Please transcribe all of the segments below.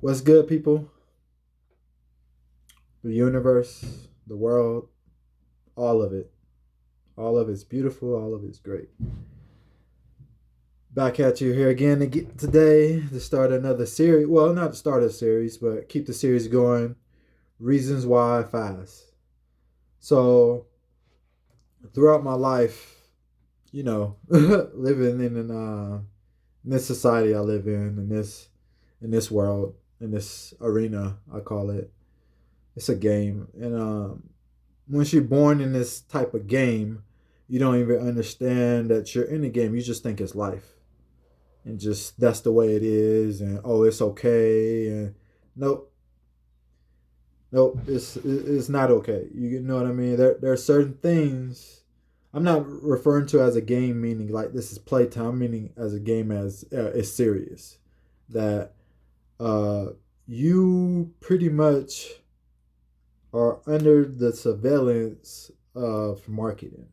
What's good, people? The universe, the world, all of it. All of it's beautiful, all of it's great. Back at you here again today to start another series. Well, not to start a series, but keep the series going. Reasons why I fast. So, throughout my life, living in this society I live in this world, in this arena, I call it. It's a game, and once you're born in this type of game, you don't even understand that you're in a game. You just think it's life, and just that's the way it is, and oh, it's okay, and nope, nope, it's not okay. You know what I mean? There are certain things. I'm not referring to as a game, meaning like this is playtime, meaning as a game as it's serious. That uh, you pretty much are under the surveillance of marketing.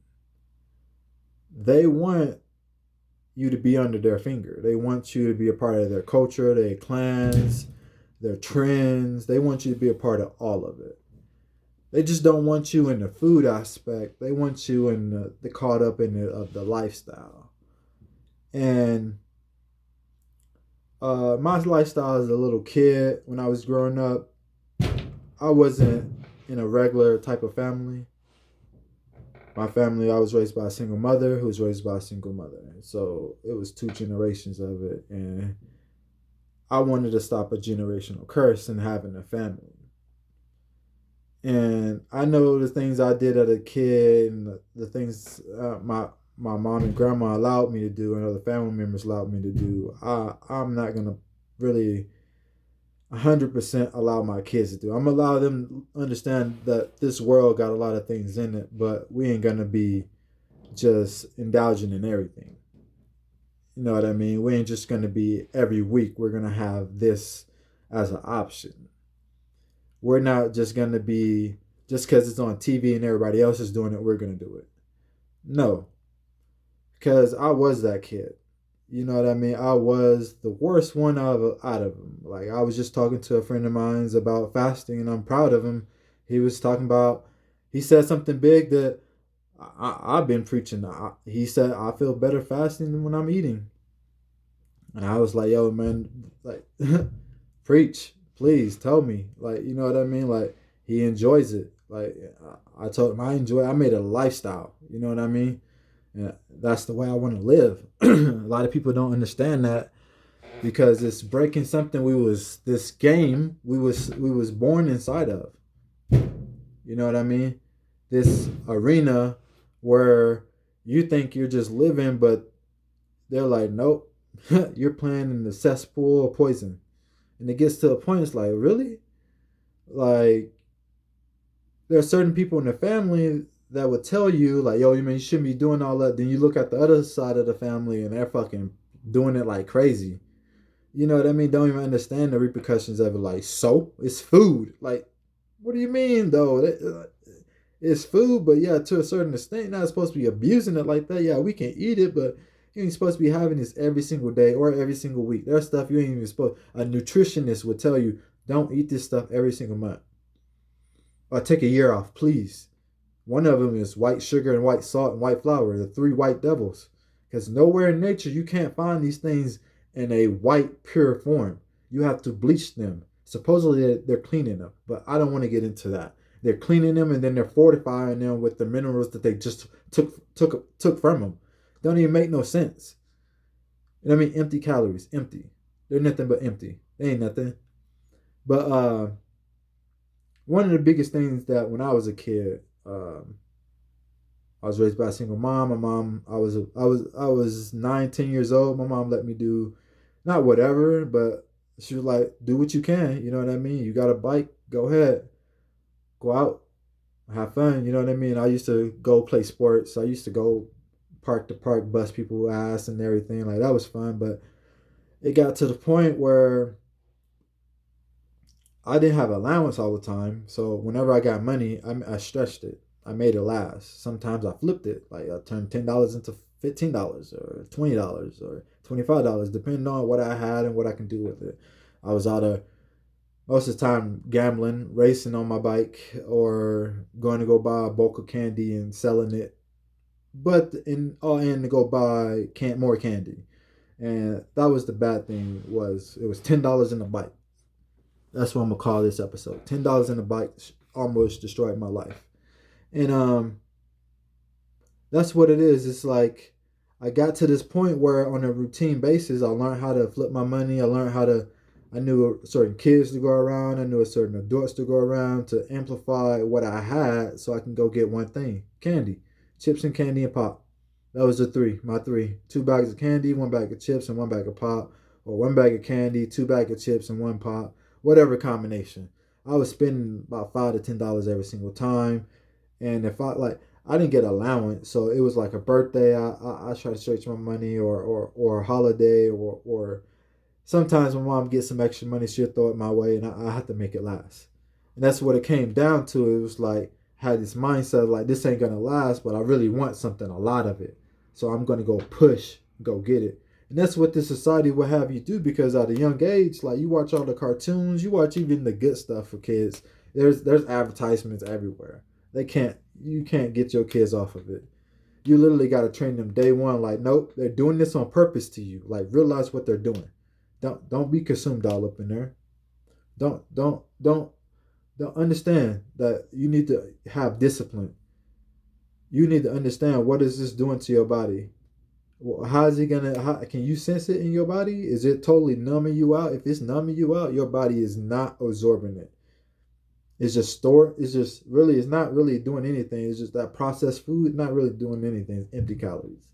They want you to be under their finger. They want you to be a part of their culture, their clans, their trends. They want you to be a part of all of it. They just don't want you in the food aspect. They want you in the caught up in the lifestyle. And my lifestyle as a little kid when I was growing up, I wasn't in a regular type of family. My family, I was raised by a single mother who was raised by a single mother. So it was two generations of it. And I wanted to stop a generational curse in having a family. And I know the things I did as a kid and the things my mom and grandma allowed me to do and other family members allowed me to do. I'm not going to really 100% allow my kids to do. I'm gonna allow them to understand that this world got a lot of things in it, but we ain't gonna be just indulging in everything. You know what I mean? We ain't just gonna be every week. We're gonna have this as an option. We're not just gonna be just because it's on TV and everybody else is doing it. We're gonna do it. No, because I was that kid. You know what I mean? I was the worst one out of them. Like I was just talking to a friend of mine's about fasting, and I'm proud of him. He was talking about. He said something big that I've been preaching. He said I feel better fasting than when I'm eating, and I was like, "Yo, man, like, preach, please, tell me." Like, you know what I mean? Like he enjoys it. Like I told him I enjoy. I made it a lifestyle. You know what I mean? And that's the way I want to live. A lot of people don't understand that because it's breaking something we was this game we was born inside of. You know what I mean? This arena where you think you're just living, but they're like, nope, you're playing in the cesspool of poison. And it gets to a point, it's like, really? Like, there are certain people in the family that would tell you, like, yo, you mean you shouldn't be doing all that. Then you look at the other side of the family and they're fucking doing it like crazy. You know what I mean? Don't even understand the repercussions of it. Like, so it's food. Like, what do you mean though? It's food, but yeah, to a certain extent, you're not supposed to be abusing it like that. Yeah, we can eat it, but you ain't supposed to be having this every single day or every single week. There's stuff you ain't even supposed. A nutritionist would tell you, don't eat this stuff every single month, or take a year off, please. One of them is white sugar and white salt and white flour, the three white devils. Because nowhere in nature you can't find these things in a white pure form. You have to bleach them. Supposedly they're cleaning them, but I don't want to get into that. They're cleaning them and then they're fortifying them with the minerals that they just took from them. Don't even make no sense. You know what I mean? Empty calories, empty. They're nothing but empty. They ain't nothing. But one of the biggest things that when I was a kid, I was raised by a single mom. My mom, I was 9, 10 years old. My mom let me do, not whatever, but she was like, do what you can. You know what I mean? You got a bike, go ahead, go out, have fun. You know what I mean? I used to go play sports. I used to go park to park, bust people ass and everything. Like that was fun. But it got to the point where I didn't have allowance all the time. So whenever I got money, I stretched it. I made it last. Sometimes I flipped it. Like I turned $10 into $15 or $20 or $25, depending on what I had and what I can do with it. I was out of most of the time gambling, racing on my bike, or going to go buy a bulk of candy and selling it. But in all in to go buy more candy. And that was the bad thing, was it was $10 in a bite. That's what I'm gonna call this episode. $10 in a bite almost destroyed my life. And that's what it is. It's like I got to this point where on a routine basis I learned how to flip my money. I knew certain kids to go around, I knew a certain adults to go around to amplify what I had so I can go get one thing. Candy. Chips and candy and pop. That was the three, my three. 2 bags of candy, 1 bag of chips, and 1 bag of pop. Or 1 bag of candy, 2 bags of chips, and one pop. Whatever combination. I was spending about $5 to $10 every single time. And if I didn't get allowance, so it was like a birthday. I try to stretch my money, or a holiday, or sometimes my mom gets some extra money, she'll throw it my way, and I have to make it last. And that's what it came down to. It was like I had this mindset like this ain't gonna last, but I really want something, a lot of it, so I'm gonna go push, go get it. And that's what this society will have you do, because at a young age, like you watch all the cartoons, you watch even the good stuff for kids. There's advertisements everywhere. You can't get your kids off of it. You literally got to train them day one. Like, nope, they're doing this on purpose to you. Like, realize what they're doing. Don't be consumed all up in there. Don't understand that you need to have discipline. You need to understand, what is this doing to your body. How is it gonna? Can you sense it in your body? Is it totally numbing you out? If it's numbing you out, your body is not absorbing it. It's just store. It's just really. It's not really doing anything. It's just that processed food not really doing anything. It's empty calories.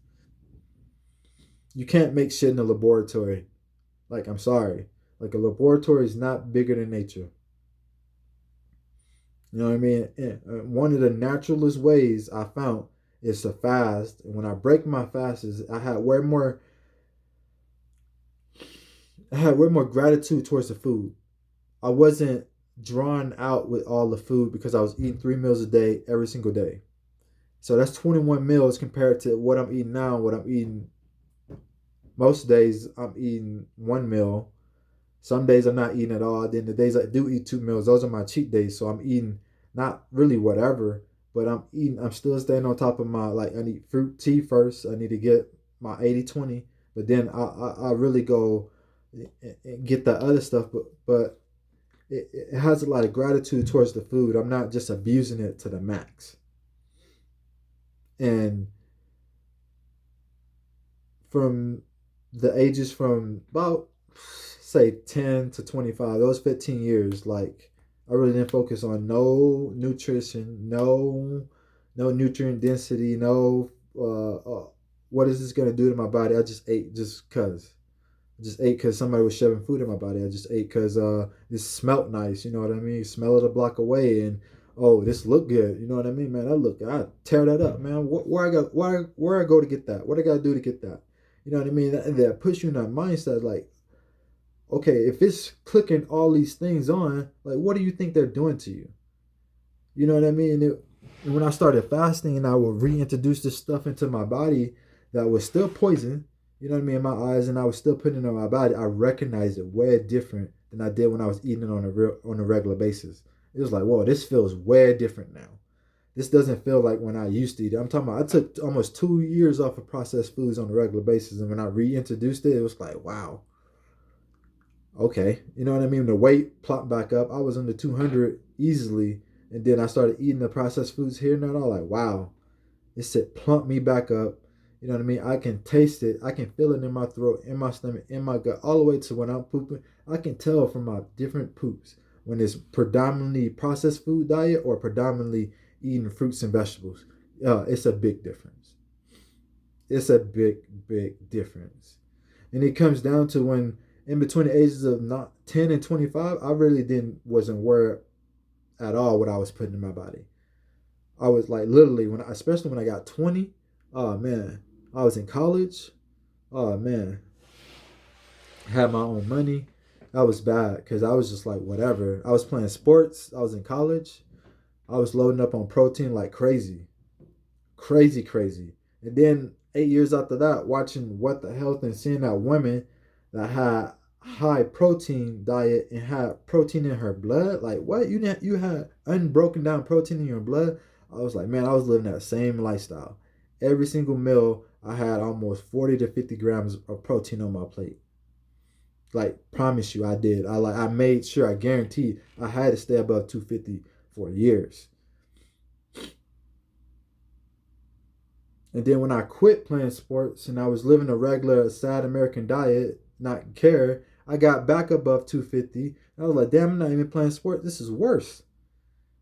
You can't make shit in a laboratory. Like, I'm sorry. Like, a laboratory is not bigger than nature. You know what I mean? And one of the naturalist ways I found is to fast. And when I break my fasts, I had way more gratitude towards the food. I wasn't drawn out with all the food because I was eating 3 meals a day every single day. So that's 21 meals compared to what I'm eating now. What I'm eating most days, I'm eating 1 meal. Some days I'm not eating at all. Then the days I do eat 2 meals, those are my cheat days. So I'm eating not really whatever, but I'm eating. I'm still staying on top of my, like, I need fruit tea first. I need to get my 80/20, but then I really go and get the other stuff. But it has a lot of gratitude towards the food. I'm not just abusing it to the max. And from the ages from about, say, 10 to 25, those 15 years, like, I really didn't focus on no nutrition, no nutrient density, no what is this gonna do to my body. I just ate just cause. I just ate because somebody was shoving food in my body. I just ate because this smelled nice. You know what I mean? You smell it a block away, and oh, this looked good. You know what I mean, man? I tear that up, man. Where I go to get that? What I gotta do to get that? You know what I mean? That puts you in that mindset, like, okay, if it's clicking all these things on, like, what do you think they're doing to you? You know what I mean? And when I started fasting and I would reintroduce this stuff into my body that was still poison, you know what I mean, in my eyes, and I was still putting it on my body, I recognized it way different than I did when I was eating it on a regular basis. It was like, whoa, this feels way different now. This doesn't feel like when I used to eat it. I'm talking about, I took almost 2 years off of processed foods on a regular basis, and when I reintroduced it, it was like, wow, okay. You know what I mean? The weight plopped back up. I was under 200 easily, and then I started eating the processed foods here and there. I'm like, wow, it said plump me back up. You know what I mean? I can taste it. I can feel it in my throat, in my stomach, in my gut, all the way to when I'm pooping. I can tell from my different poops when it's predominantly processed food diet or predominantly eating fruits and vegetables. It's a big difference. It's a big difference. And it comes down to when in between the ages of not 10 and 25, I really wasn't aware at all what I was putting in my body. I was like, literally, especially when I got 20, oh man, I was in college. Oh man, I had my own money. That was bad because I was just like, whatever. I was playing sports. I was in college. I was loading up on protein like crazy. Crazy, crazy. And then 8 years after that, watching What the Health and seeing that women that had high protein diet and had protein in her blood. Like what? You had unbroken down protein in your blood? I was like, man, I was living that same lifestyle. Every single meal, I had almost 40 to 50 grams of protein on my plate. Like, promise you, I did. I made sure, I guaranteed I had to stay above 250 for years. And then when I quit playing sports and I was living a regular sad American diet, not care, I got back above 250. I was like, damn, I'm not even playing sports. This is worse.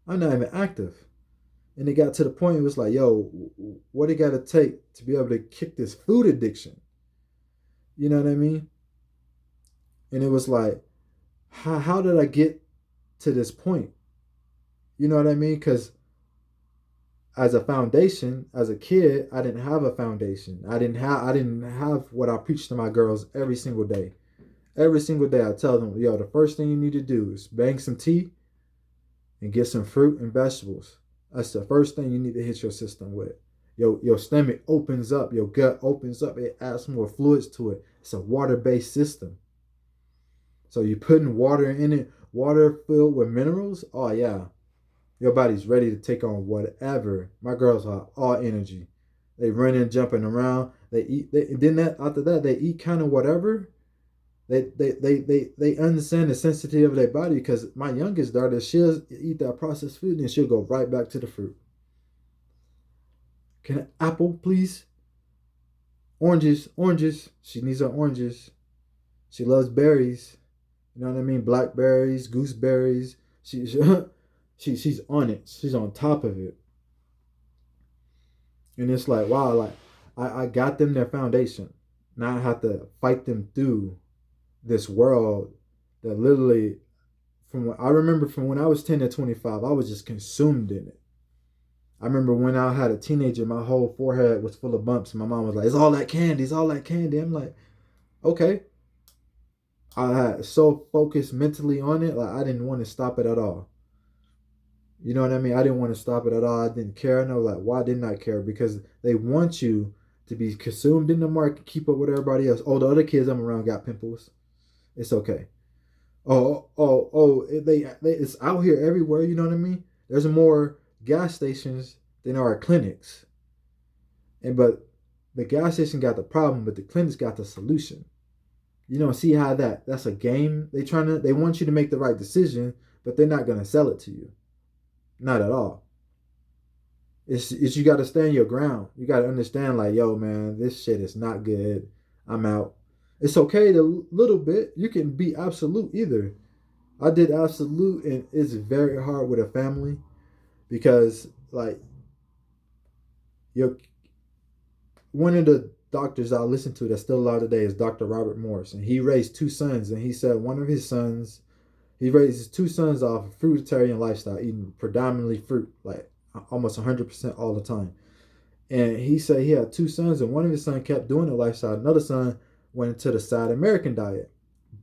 I'm not even active. And it got to the point it was like, yo, what it got to take to be able to kick this food addiction? You know what I mean? And it was like, how did I get to this point? You know what I mean? Because as a foundation, as a kid, I didn't have a foundation. I didn't have what I preach to my girls every single day. Every single day I tell them, yo, the first thing you need to do is bang some tea and get some fruit and vegetables. That's the first thing you need to hit your system with. Your stomach opens up, your gut opens up, it adds more fluids to it. It's a water-based system. So you putting water in it, water filled with minerals, oh yeah. Your body's ready to take on whatever. My girls are all energy. They running, jumping around. They eat. Then that after that they eat kind of whatever. They understand the sensitivity of their body because my youngest daughter, she'll eat that processed food and she'll go right back to the fruit. Can an apple please? Oranges, oranges. She needs her oranges. She loves berries. You know what I mean? Blackberries, gooseberries. She's on it. She's on top of it. And it's like, wow, like I got them their foundation. Now I have to fight them through this world that literally from what I remember from when I was 10 to 25, I was just consumed in it. I remember when I had a teenager, my whole forehead was full of bumps. And my mom was like, it's all that candy, it's all that candy. I'm like, okay. I had so focused mentally on it, like I didn't want to stop it at all. You know what I mean? I didn't want to stop it at all. I didn't care. I know, like, why didn't I care? Because they want you to be consumed in the market, keep up with everybody else. Oh, the other kids I'm around got pimples. It's okay. It's out here everywhere. You know what I mean? There's more gas stations than there are clinics, and but the gas station got the problem, but the clinics got the solution. You don't see how that's a game. They want you to make the right decision, but they're not gonna sell it to you. Not at all. It's you got to stand your ground. You got to understand, like, yo, man, this shit is not good. I'm out. It's okay to little bit. You can be absolute either. I did absolute, and it's very hard with a family because, like, your one of the doctors I listen to that's still alive today is Dr. Robert Morris, and he raised two sons, and he said one of his sons, he raised his two sons off a fruitarian lifestyle, eating predominantly fruit, like almost 100% all the time. And he said he had two sons, and one of his sons kept doing the lifestyle. Another son went into the South American diet.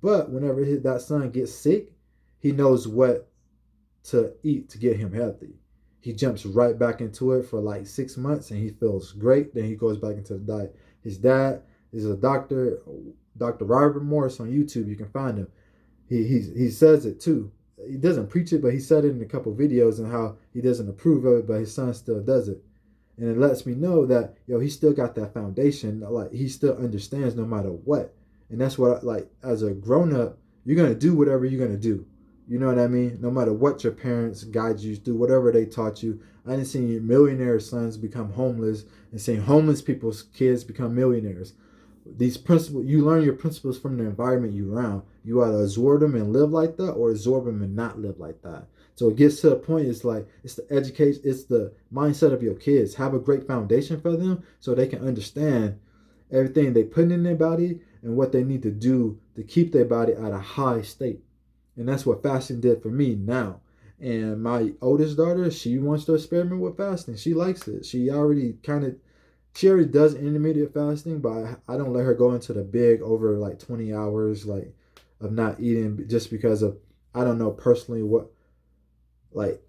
But whenever that son gets sick, he knows what to eat to get him healthy. He jumps right back into it for like 6 months, and he feels great. Then he goes back into the diet. His dad is a doctor, Dr. Robert Morris on YouTube. You can find him. He says it too. He doesn't preach it, but he said it in a couple videos and how he doesn't approve of it, but his son still does it. And it lets me know that, yo, he still got that foundation. Like, he still understands no matter what. And that's what, like, as a grown up, you're going to do whatever you're going to do. You know what I mean? No matter what your parents guide you through, whatever they taught you. I didn't see millionaire sons become homeless and seeing homeless people's kids become millionaires. These principles, you learn your principles from the environment you're around. You either absorb them and live like that, or absorb them and not live like that. So it gets to a point, it's like, it's the education, it's the mindset of your kids. Have a great foundation for them so they can understand everything they put in their body and what they need to do to keep their body at a high state. And that's what fasting did for me now. And my oldest daughter, she wants to experiment with fasting. She likes it. She already does intermediate fasting, but I don't let her go into the big over like 20 hours like of not eating just because of, I don't know personally what, like,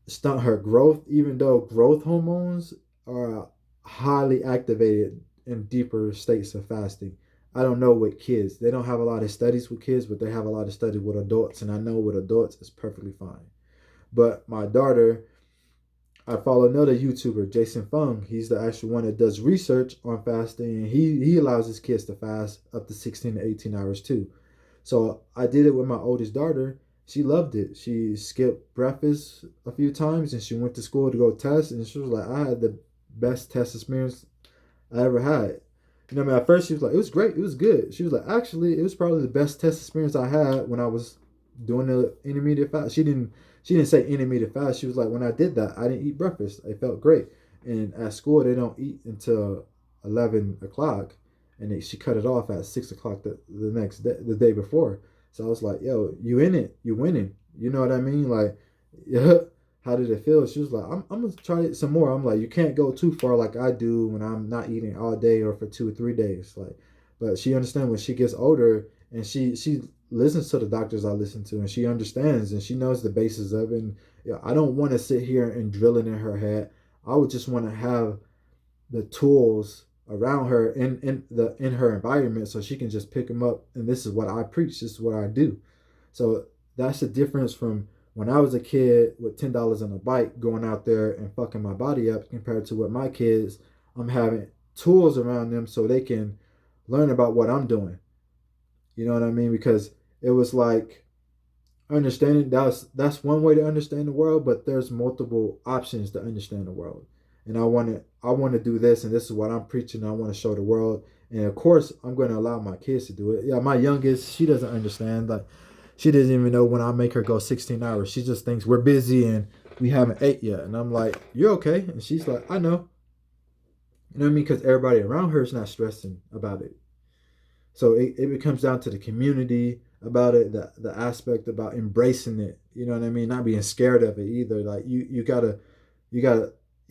stunt her growth, even though growth hormones are highly activated in deeper states of fasting. I don't know with kids. They don't have a lot of studies with kids, but they have a lot of studies with adults. And I know with adults, it's perfectly fine. But my daughter, I follow another YouTuber, Jason Fung. He's the actual one that does research on fasting, and he allows his kids to fast up to 16 to 18 hours too. So I did it with my oldest daughter. She loved it. She skipped breakfast a few times, and she went to school to go test, and she was like, I had the best test experience I ever had. You know, what I mean, at first she was like, it was great, it was good. She was like, actually, it was probably the best test experience I had when I was doing the intermediate fast. She didn't say intermediate fast. She was like, when I did that, I didn't eat breakfast. It felt great. And at school, they don't eat until 11 o'clock, and she cut it off at 6 o'clock the next day, the day before. So I was like, yo, you in it, you winning. You know what I mean? Like, yeah. How did it feel? She was like, I'm gonna try it some more. I'm like, you can't go too far like I do when I'm not eating all day or for 2 or 3 days. Like, but she understands when she gets older, and she listens to the doctors I listen to, and she understands and she knows the basis of it. And you know, I don't want to sit here and drill it in her head. I would just want to have the tools around her in her environment so she can just pick them up. And this is what I preach. This is what I do. So that's the difference from when I was a kid with $10 on a bike going out there and fucking my body up compared to what my kids, I'm having tools around them so they can learn about what I'm doing. You know what I mean? Because it was like understanding that's one way to understand the world, but there's multiple options to understand the world. And I want to do this, and this is what I'm preaching. I want to show the world, and of course I'm going to allow my kids to do it. Yeah, my youngest, she doesn't understand. Like, she doesn't even know when I make her go 16 hours. She just thinks we're busy and we haven't ate yet. And I'm like, you're okay. And she's like, I know. You know what I mean? Because everybody around her is not stressing about it. So it comes down to the community about it, the aspect about embracing it. You know what I mean? Not being scared of it either. Like, you gotta you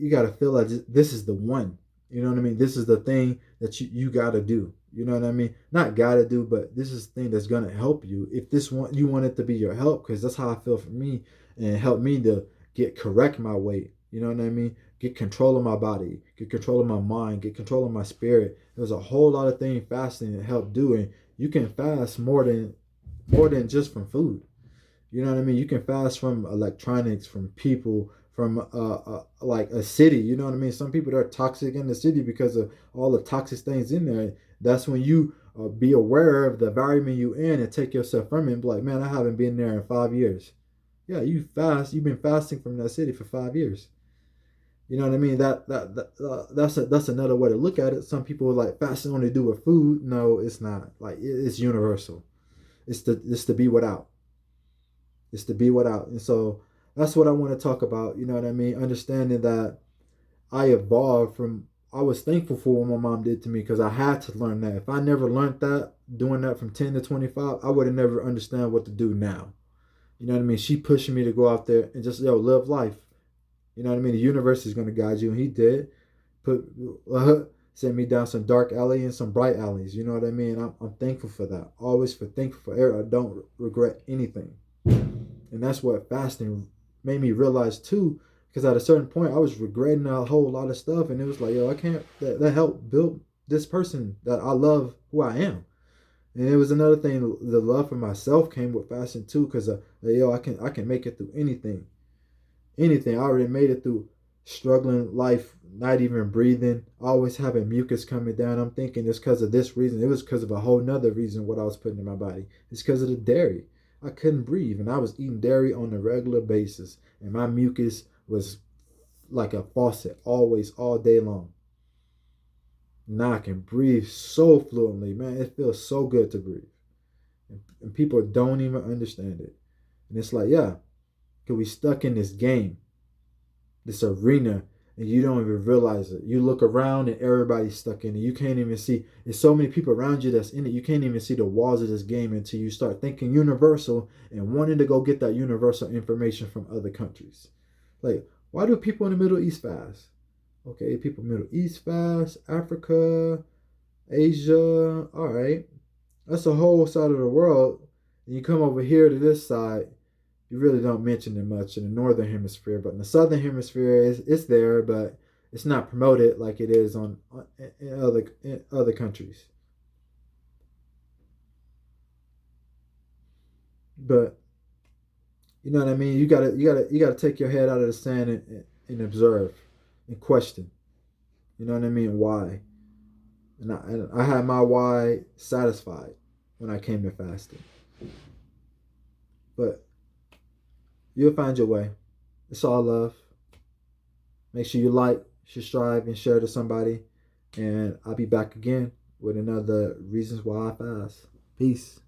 gotta feel like this is the one. You know what I mean? This is the thing that you gotta do. You know what I mean? Not gotta do, but this is the thing that's gonna help you. If this one you want it to be your help, because that's how I feel for me, and help me to correct my weight. You know what I mean? Get control of my body, get control of my mind, get control of my spirit. There's a whole lot of things fasting that help doing. You can fast more than just from food. You know what I mean? You can fast from electronics, from people, from like a city. You know what I mean? Some people that are toxic in the city because of all the toxic things in there. That's when you be aware of the environment you in and take yourself from it and be like, man, I haven't been there in 5 years. Yeah, you've been fasting from that city for 5 years. You know what I mean? That's another way to look at it. Some people are like fasting only do with food. No, it's not. Like, it's universal. It's to be without. It's to be without. And so that's what I want to talk about. You know what I mean? Understanding that I evolved from. I was thankful for what my mom did to me because I had to learn that. If I never learned that, doing that from 10 to 25, I would have never understand what to do now. You know what I mean? She pushing me to go out there and just live life. You know what I mean? The universe is going to guide you, and he did. Put send me down some dark alley and some bright alleys. You know what I mean? I'm thankful for that. Always for thankful for error. I don't regret anything, and that's what fasting made me realize too. Because at a certain point, I was regretting a whole lot of stuff, and it was like, yo, I can't. That helped build this person that I love, who I am. And it was another thing. The love for myself came with fasting too, because yo, I can make it through anything. I already made it through struggling life, not even breathing, always having mucus coming down. I'm thinking it's because of this reason. It was because of a whole nother reason what I was putting in my body. It's because of the dairy. I couldn't breathe, and I was eating dairy on a regular basis, and my mucus was like a faucet, always, all day long. Now I can breathe so fluently, man. It feels so good to breathe, and people don't even understand it. And it's like, yeah, because we stuck in this game, this arena, and you don't even realize it. You look around and everybody's stuck in it. You can't even see. There's so many people around you that's in it. You can't even see the walls of this game until you start thinking universal and wanting to go get that universal information from other countries. Like, why do people in the Middle East fast? Okay, people in the Middle East fast, Africa, Asia, all right. That's a whole side of the world. And you come over here to this side, you really don't mention it much in the northern hemisphere, but in the southern hemisphere, it's there, but it's not promoted like it is in other countries. But you know what I mean. You gotta take your head out of the sand and observe and question. You know what I mean? Why? And I had my why satisfied when I came to fasting. But you'll find your way. It's all love. Make sure you like, subscribe, and share to somebody. And I'll be back again with another reasons why I fast. Peace.